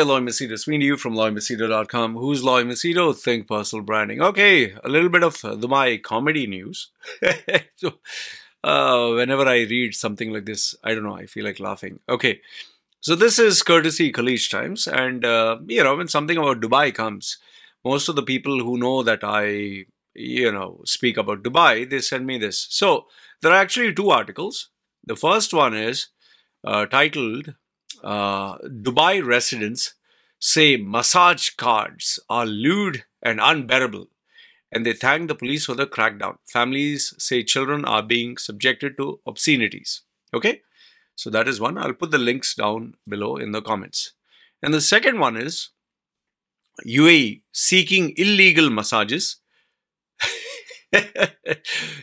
there, Loy Machedo. Sweeney you from LoyMachedo.com. Who's Loy Machedo? Think personal branding. Okay, a little bit of Dubai comedy news. So, whenever I read something like this, I don't know, I feel like laughing. Okay, so this is courtesy KHALEEJ Times, and when something about Dubai comes, most of the people who know that I, speak about Dubai, they send me this. So there are actually two articles. The first one is titled Dubai residents say massage cards are lewd and unbearable, and they thank the police for the crackdown. Families say children are being subjected to obscenities. Okay, so that is one. I'll put the links down below in the comments. And the second one is UAE seeking illegal massages.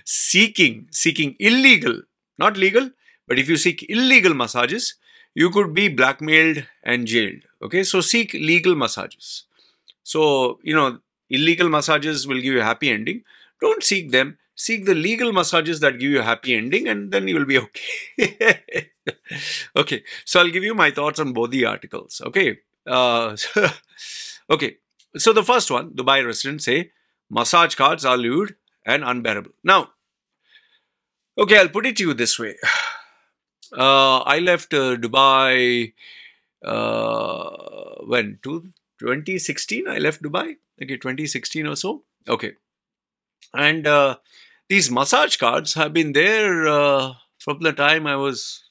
seeking illegal, not legal, but if you seek illegal massages, you could be blackmailed and jailed. Okay, so seek legal massages. So, illegal massages will give you a happy ending. Don't seek them. Seek the legal massages that give you a happy ending, and then you will be okay. Okay, so I'll give you my thoughts on both the articles. Okay. Okay, so the first one, Dubai residents say massage cards are lewd and unbearable. Now, okay, I'll put it to you this way. I left Dubai when? 2016 I left Dubai. Okay, 2016 or so. Okay. And these massage cards have been there from the time I was,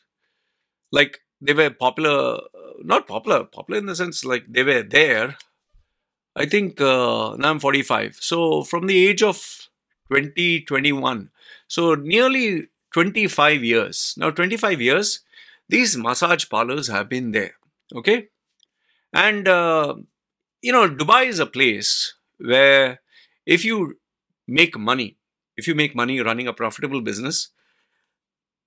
like, they were popular, not popular in the sense like they were there. I think now I'm 45. So from the age of 21, so nearly 25 years. Now 25 years, these massage parlors have been there. Okay. And, Dubai is a place where if you make money running a profitable business,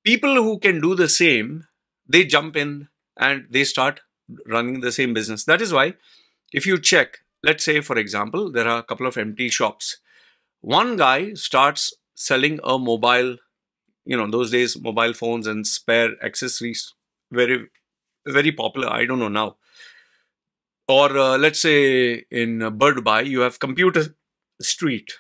people who can do the same, they jump in and they start running the same business. That is why if you check, let's say, for example, there are a couple of empty shops. One guy starts selling a mobile, those days mobile phones and spare accessories, very, very popular. I don't know now. Or let's say in Dubai, you have Computer Street.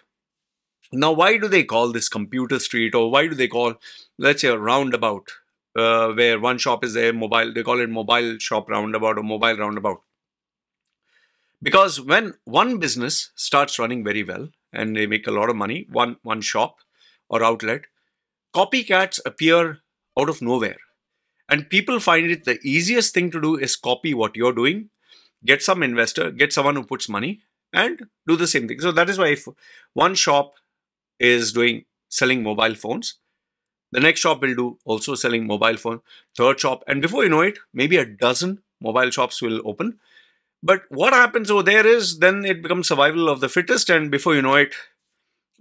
Now, why do they call this Computer Street, or why do they call, let's say, a roundabout, where one shop is there, mobile, they call it mobile shop roundabout or mobile roundabout? Because when one business starts running very well and they make a lot of money, one shop or outlet, copycats appear out of nowhere. And people find it the easiest thing to do is copy what you're doing, get some investor, get someone who puts money and do the same thing. So that is why if one shop is selling mobile phones, the next shop will do also selling mobile phone, third shop, and before you know it, maybe a dozen mobile shops will open. But what happens over there is then it becomes survival of the fittest, and before you know it,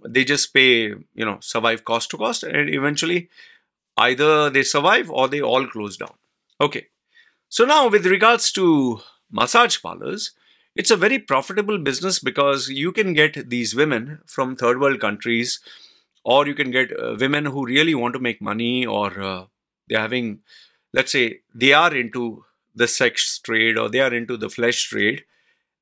they just pay, survive cost to cost, and eventually either they survive or they all close down. Okay. So now with regards to massage parlors, it's a very profitable business because you can get these women from third world countries, or you can get women who really want to make money, or they're having, let's say, they are into the sex trade or they are into the flesh trade,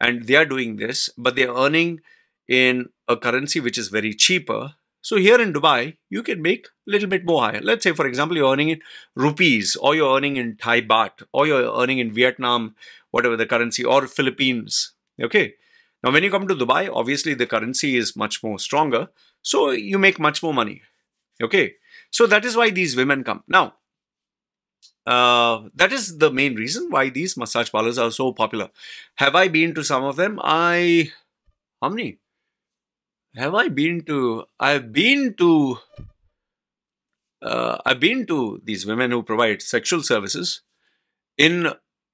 and they are doing this, but they're earning in a currency which is very cheaper. So here in Dubai, you can make a little bit more higher. Let's say, for example, you're earning in rupees, or you're earning in Thai baht, or you're earning in Vietnam, whatever the currency, or Philippines. Okay. Now, when you come to Dubai, obviously the currency is much more stronger. So you make much more money. Okay. So that is why these women come. Now, that is the main reason why these massage parlors are so popular. Have I been to some of them? How many? Have I been to? I've been to these women who provide sexual services in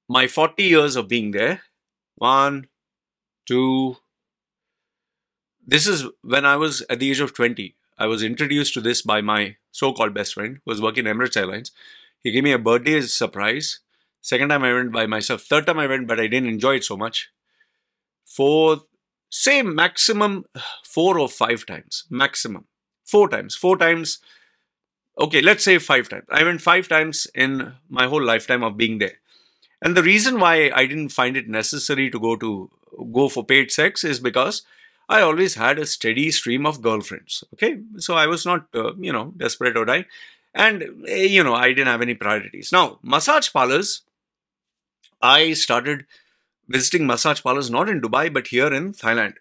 my 40 years of being there. 1, 2. This is when I was at the age of 20. I was introduced to this by my so-called best friend who was working in Emirates Airlines. He gave me a birthday surprise. Second time I went by myself. Third time I went, but I didn't enjoy it so much. Fourth, say maximum 4 or 5 times. Maximum. 4 times. 4 times. Okay, let's say 5 times. I went 5 times in my whole lifetime of being there. And the reason why I didn't find it necessary to go for paid sex is because I always had a steady stream of girlfriends. Okay, so I was not desperate or dying, and I didn't have any priorities. Now, massage parlors, I started visiting massage parlors not in Dubai but here in Thailand.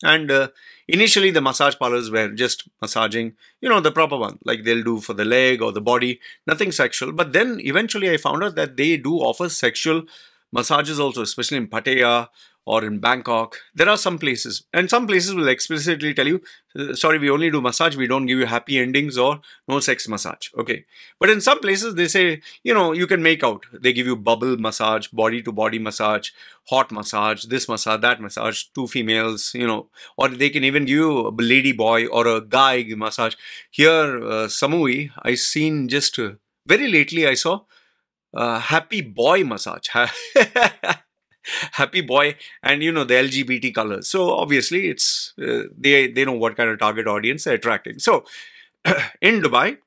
And initially, the massage parlors were just massaging, the proper one, like they'll do for the leg or the body, nothing sexual. But then eventually I found out that they do offer sexual massages also, especially in Pattaya or in Bangkok. There are some places, and some places will explicitly tell you, sorry, we only do massage, we don't give you happy endings or no sex massage. Okay. But in some places, they say, you can make out. They give you bubble massage, body to body massage, hot massage, this massage, that massage, two females, or they can even give you a lady boy or a guy massage. Here, Samui, I seen just very lately, I saw happy boy massage. Happy boy, and the LGBT colors. So obviously, it's they know what kind of target audience they're attracting. So in Dubai,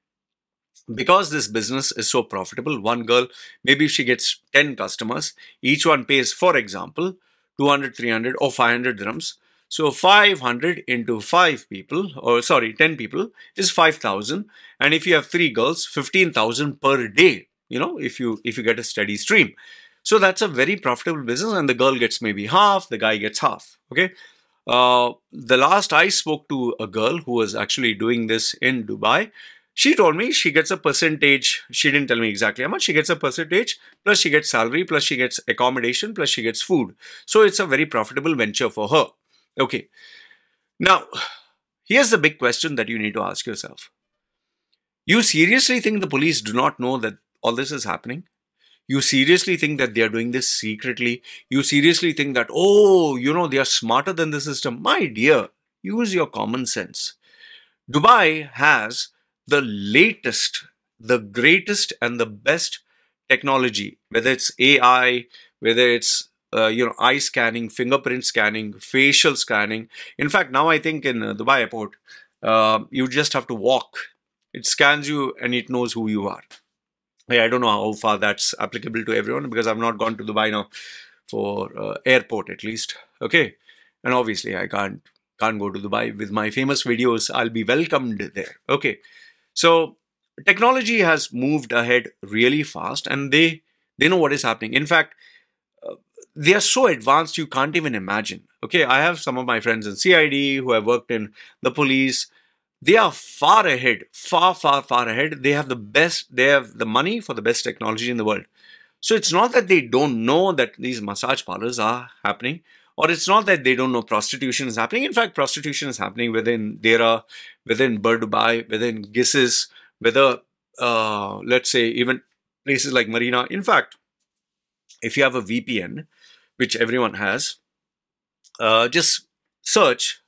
because this business is so profitable, one girl, maybe if she gets 10 customers, each one pays, for example, 200, 300 or 500 dirhams. So 500 into 5 people, or sorry, 10 people is 5,000. And if you have 3 girls, 15,000 per day, if you get a steady stream. So that's a very profitable business, and the girl gets maybe half, the guy gets half. Okay. The last I spoke to a girl who was actually doing this in Dubai, she told me she gets a percentage. She didn't tell me exactly how much. She gets a percentage, plus she gets salary, plus she gets accommodation, plus she gets food. So it's a very profitable venture for her. Okay. Now, here's the big question that you need to ask yourself. You seriously think the police do not know that all this is happening? You seriously think that they are doing this secretly? You seriously think that, they are smarter than the system? My dear, use your common sense. Dubai has the latest, the greatest, and the best technology, whether it's AI, whether it's eye scanning, fingerprint scanning, facial scanning. In fact, now I think in Dubai airport, you just have to walk. It scans you and it knows who you are. I don't know how far that's applicable to everyone because I've not gone to Dubai now for airport at least. Okay, and obviously I can't go to Dubai with my famous videos. I'll be welcomed there. Okay, so technology has moved ahead really fast, and they know what is happening. In fact, they are so advanced you can't even imagine. Okay, I have some of my friends in CID who have worked in the police. They are far ahead, far ahead. They have the best, they have the money for the best technology in the world. So it's not that they don't know that these massage parlors are happening, or it's not that they don't know prostitution is happening. In fact, prostitution is happening within Dera, within Dubai, within Gisses, whether, let's say, even places like Marina. In fact, if you have a VPN, which everyone has, just search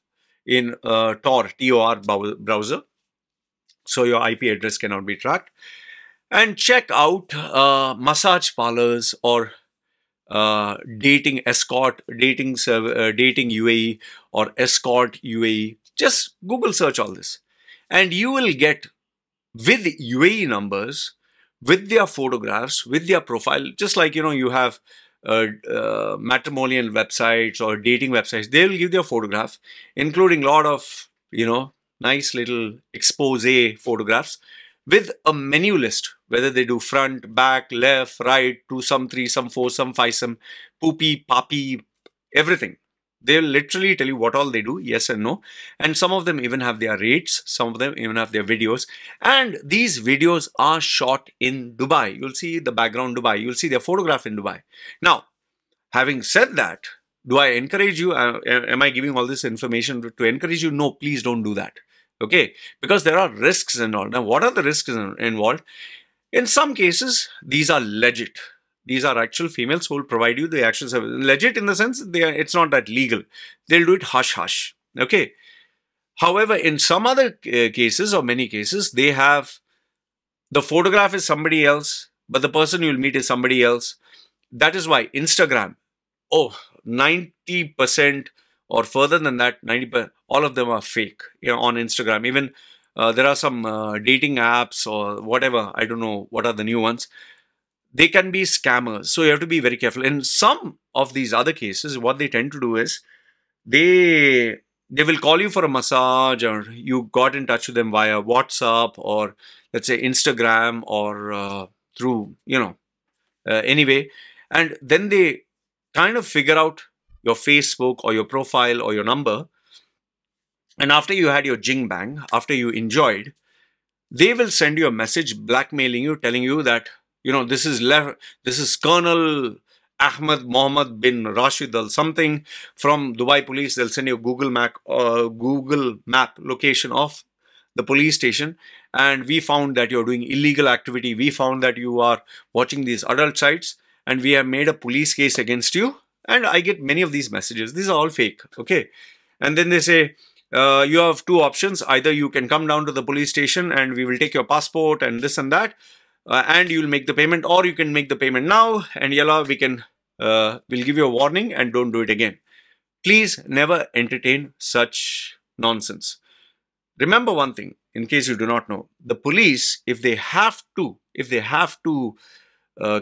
in Tor, Tor browser, so your IP address cannot be tracked, and check out massage parlors or dating escort, dating UAE or escort UAE. Just Google search all this, and you will get with UAE numbers, with their photographs, with their profile, just like you have matrimonial websites or dating websites. They will give their photograph, including a lot of nice little expose photographs with a menu list, whether they do front, back, left, right, two, some, three, some, four, some, five, some, poopy, papi, everything. They'll literally tell you what all they do, yes and no. And some of them even have their rates. Some of them even have their videos. And these videos are shot in Dubai. You'll see the background Dubai. You'll see their photograph in Dubai. Now, having said that, do I encourage you? Am I giving all this information to encourage you? No, please don't do that. Okay? Because there are risks involved. Now, what are the risks involved? In some cases, these are legit. These are actual females who will provide you the actual service. Legit in the sense it's not that legal. They'll do it hush-hush. Okay. However, in some other cases or many cases, they have the photograph is somebody else, but the person you'll meet is somebody else. That is why Instagram, 90% or further than that, 90%, all of them are fake on Instagram. Even there are some dating apps or whatever. I don't know what are the new ones. they can be scammers. So you have to be very careful. In some of these other cases, what they tend to do is they they will call you for a massage, or you got in touch with them via WhatsApp, or let's say Instagram, or through, anyway, and then they kind of figure out your Facebook or your profile or your number, and after you had your jing bang, after you enjoyed, they will send you a message blackmailing you, telling you that, this is Colonel Ahmed Mohammed bin Rashid al something from Dubai police. They'll send you a Google map location of the police station, and we found that you're doing illegal activity. We found that you are watching these adult sites, and we have made a police case against you. And I get many of these messages. These are all fake. Okay. And then they say, you have two options. Either you can come down to the police station and we will take your passport and this and that, and you will make the payment, or you can make the payment now and yalla, we'll give you a warning and don't do it again. Please never entertain such nonsense. Remember one thing, in case you do not know, the police, if they have to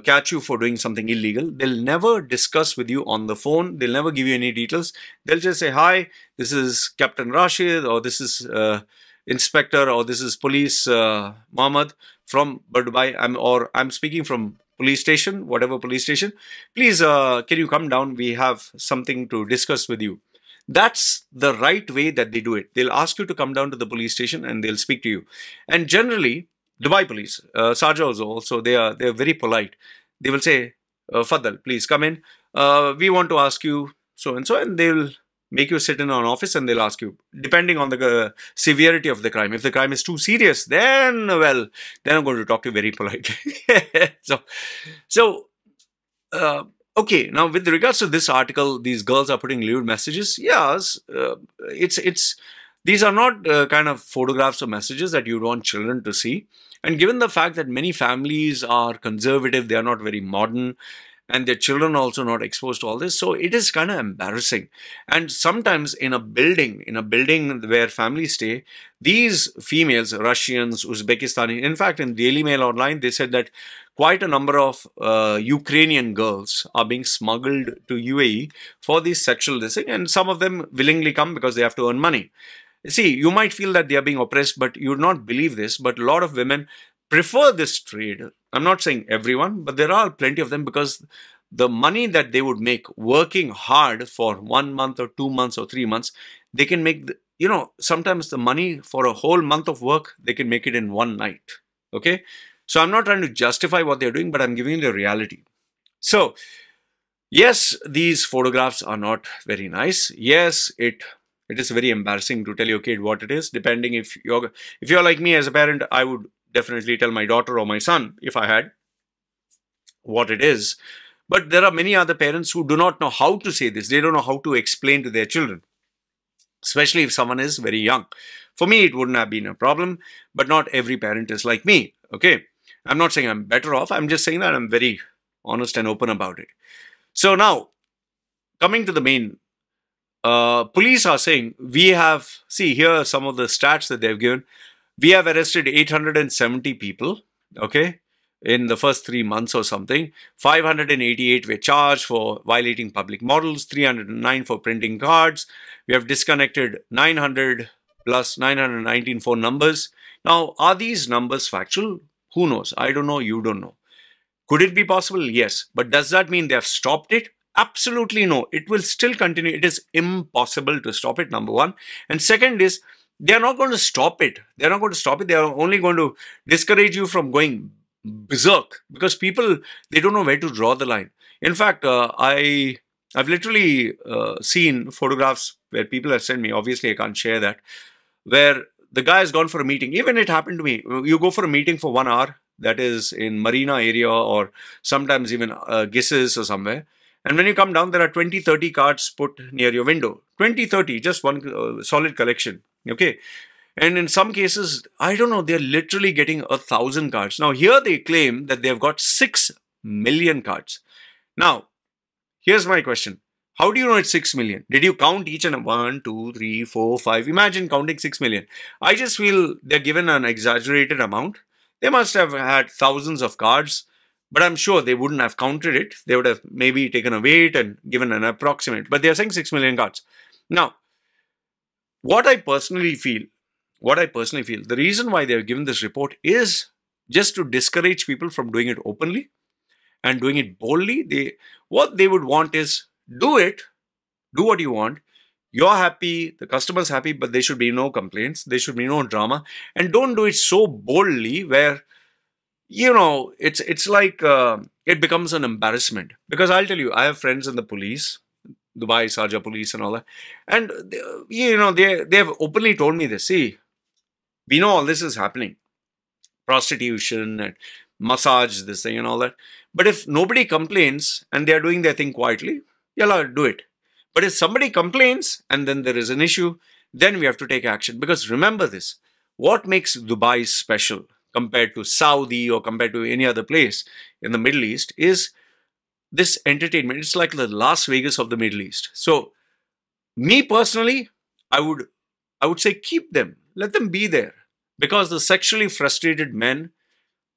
catch you for doing something illegal, they'll never discuss with you on the phone. They'll never give you any details. They'll just say, hi, this is Captain Rashid, or this is Inspector, or this is Police Mohammed from Dubai. I'm speaking from police station, whatever police station. Please, can you come down? We have something to discuss with you. That's the right way that they do it. They'll ask you to come down to the police station and they'll speak to you. And generally, Dubai police, Sharjah also, they're very polite. They will say, Faddal, please come in. We want to ask you so and so, and they'll make you sit in an office and they'll ask you, depending on the severity of the crime. If the crime is too serious, then I'm going to talk to you very politely. Okay, now with regards to this article, these girls are putting lewd messages. Yes, these are not kind of photographs or messages that you want children to see. And given the fact that many families are conservative, they are not very modern, and their children are also not exposed to all this, so it is kind of embarrassing. And sometimes in a building where families stay, these females, Russians, Uzbekistani, in fact, in Daily Mail Online, they said that quite a number of Ukrainian girls are being smuggled to UAE for these sexual this thing, and some of them willingly come because they have to earn money. See, you might feel that they are being oppressed, but you would not believe this, but a lot of women prefer this trade. I'm not saying everyone, but there are plenty of them, because the money that they would make working hard for 1 month or 2 months or 3 months, they can make, sometimes the money for a whole month of work, they can make it in one night. Okay. So I'm not trying to justify what they're doing, but I'm giving you the reality. So yes, these photographs are not very nice. Yes, it is very embarrassing to tell your kid what it is. Depending if you're like me as a parent, I would definitely tell my daughter or my son, if I had, what it is. But there are many other parents who do not know how to say this. They don't know how to explain to their children, especially if someone is very young. For me, it wouldn't have been a problem, but not every parent is like me. Okay. I'm not saying I'm better off. I'm just saying that I'm very honest and open about it. So now, coming to the main, police are saying, here are some of the stats that they've given. We have arrested 870 people, okay, in the first 3 months or something. 588 were charged for violating public models, 309 for printing cards. We have disconnected 900 plus 919 phone numbers. Now, are these numbers factual? Who knows? I don't know. You don't know. Could it be possible? Yes. But does that mean they have stopped it? Absolutely no. It will still continue. It is impossible to stop it, number one. And second is, they are not going to stop it. They are not going to stop it. They are only going to discourage you from going berserk, because people, they don't know where to draw the line. In fact, I've literally seen photographs where people have sent me. Obviously, I can't share that. Where the guy has gone for a meeting. Even it happened to me. You go for a meeting for 1 hour, that is in Marina area, or sometimes even Gisses or somewhere. And when you come down, there are 20, 30 cards put near your window. 20, 30, just one solid collection. Okay. And in some cases, I don't know, they're literally getting 1,000 cards. Now, here they claim that they've got 6 million cards. Now, here's my question. How do you know it's 6 million? Did you count each and 1, 2, 3, 4, 5? Imagine counting 6 million. I just feel they're given an exaggerated amount. They must have had thousands of cards, But I'm sure they wouldn't have counted it. They would have maybe taken a weight and given an approximate. But they are saying 6 million cards. Now, what I personally feel, the reason why they have given this report is just to discourage people from doing it openly and doing it boldly. What they would want is do it, do what you want. You're happy, the customer's happy, but there should be no complaints. There should be no drama. And don't do it so boldly where, it's like it becomes an embarrassment. Because I'll tell you, I have friends in the police, Dubai, Sharjah police and all that. And, they have openly told me this. See, we know all this is happening. Prostitution and massage, this thing and all that. But if nobody complains and they are doing their thing quietly, yalla, do it. But if somebody complains and then there is an issue, then we have to take action. Because remember this, what makes Dubai special compared to Saudi or compared to any other place in the Middle East is this entertainment. It's like the Las Vegas of the Middle East. So me personally, I would say keep them. Let them be there. Because the sexually frustrated men,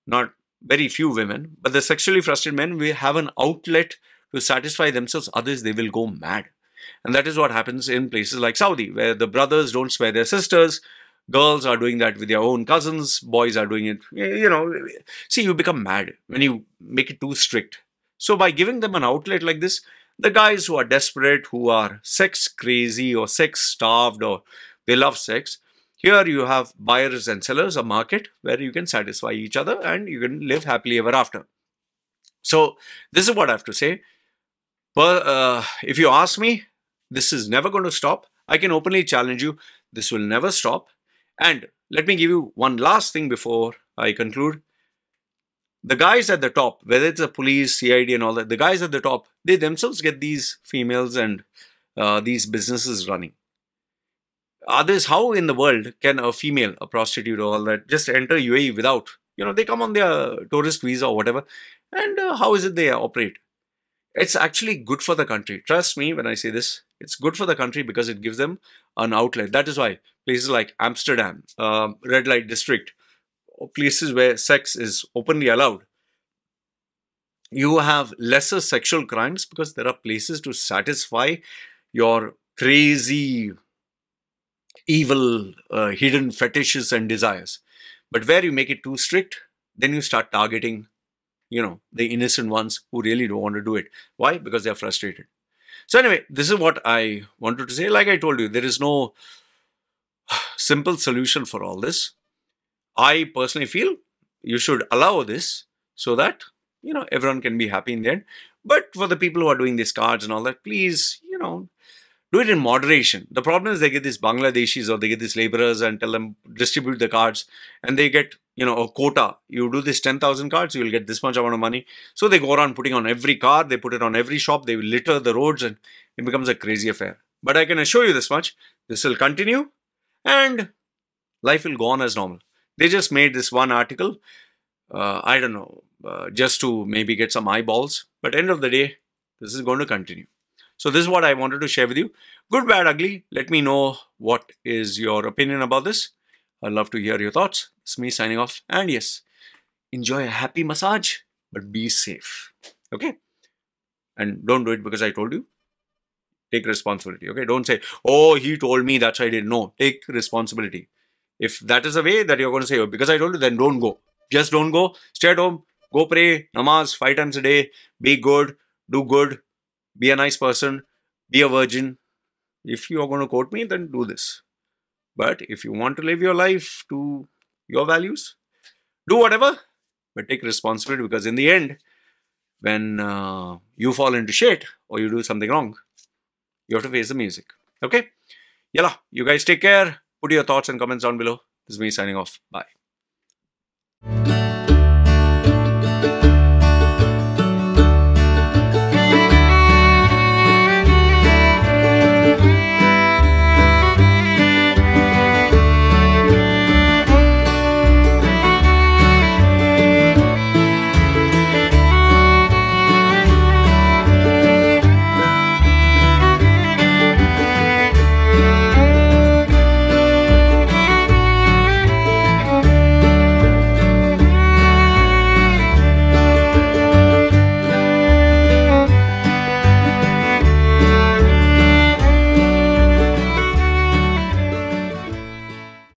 not very few women, but the sexually frustrated men will have an outlet to satisfy themselves. Others, they will go mad. And that is what happens in places like Saudi, where the brothers don't spare their sisters. Girls are doing that with their own cousins. Boys are doing it. See, you become mad when you make it too strict. So by giving them an outlet like this, the guys who are desperate, who are sex crazy or sex starved or they love sex, here you have buyers and sellers, a market where you can satisfy each other and you can live happily ever after. So this is what I have to say. But if you ask me, this is never going to stop. I can openly challenge you. This will never stop. And let me give you one last thing before I conclude. The guys at the top, whether it's the police, CID and all that, the guys at the top, they themselves get these females and these businesses running. Others, how in the world can a female, a prostitute or all that, just enter UAE without, they come on their tourist visa or whatever. And how is it they operate? It's actually good for the country. Trust me when I say this. It's good for the country because it gives them an outlet. That is why places like Amsterdam, red light district, or places where sex is openly allowed, you have lesser sexual crimes because there are places to satisfy your crazy, evil, hidden fetishes and desires. But where you make it too strict, then you start targeting the innocent ones who really don't want to do it. Why? Because they're frustrated. So anyway, this is what I wanted to say. Like I told you, there is no simple solution for all this. I personally feel you should allow this so that, everyone can be happy in the end. But for the people who are doing these cards and all that, please, do it in moderation. The problem is they get these Bangladeshis or they get these laborers and tell them distribute the cards and they get, a quota. You do this 10,000 cards, you will get this much amount of money. So they go around putting on every card, they put it on every shop, they will litter the roads and it becomes a crazy affair. But I can assure you this much, this will continue and life will go on as normal. They just made this one article, I don't know, just to maybe get some eyeballs. But end of the day, this is going to continue. So this is what I wanted to share with you. Good, bad, ugly. Let me know what is your opinion about this. I'd love to hear your thoughts. It's me signing off. And yes, enjoy a happy massage, but be safe. Okay? And don't do it because I told you. Take responsibility. Okay? Don't say, oh, he told me, that's why I didn't know. Take responsibility. If that is the way that you're going to say, oh, because I told you, then don't go. Just don't go. Stay at home. Go pray. Namaz 5 times a day. Be good. Do good. Be a nice person. Be a virgin. If you are going to quote me, then do this. But if you want to live your life to your values, do whatever, but take responsibility because in the end, when you fall into shit or you do something wrong, you have to face the music. Okay? Yalla, you guys take care. Put your thoughts and comments down below. This is me signing off. Bye.